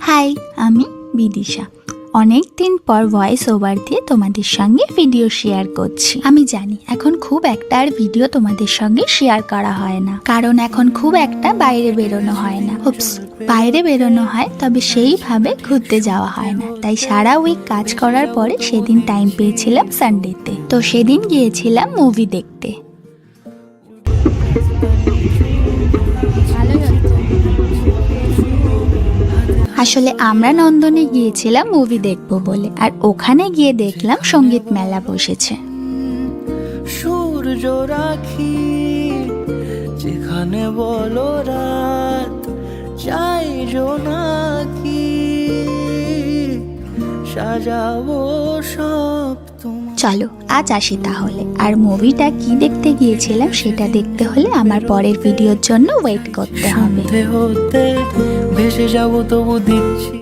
High, আমি বিদিশা। অনেক দিন পর ভয়েস ওভার দিয়ে তোমাদের সঙ্গে ভিডিও শেয়ার করছি। আমি জানি এখন খুব একটা আর ভিডিও তোমাদের সঙ্গে শেয়ার করা হয় না, কারণ এখন খুব একটা বাইরে বেরোনো হয় না। বাইরে বেরোনো হয়, তবে সেইভাবে ঘুরতে যাওয়া হয় না। তাই সারা উইক কাজ করার পরে সেদিন টাইম পেয়েছিলাম সানডেতে, তো সেদিন গিয়েছিলাম মুভি দেখতে। আসলে আমরা নন্দনে গিয়েছিলাম মুভি দেখবো বলে, আর ওখানে গিয়ে দেখলাম সঙ্গীত মেলা বসেছে। সূর্য রাখি যেখানে বলো রাত চাই জোনাকি সাজাবো সব তোমার। চলো আজ আসি তাহলে। আর মুভিটা কি দেখতে গিয়েছিলাম সেটা দেখতে হলে আমার পরের ভিডিওর জন্য ওয়েট করতে হবে। হতে ভেসে যাবো তবু দিচ্ছি।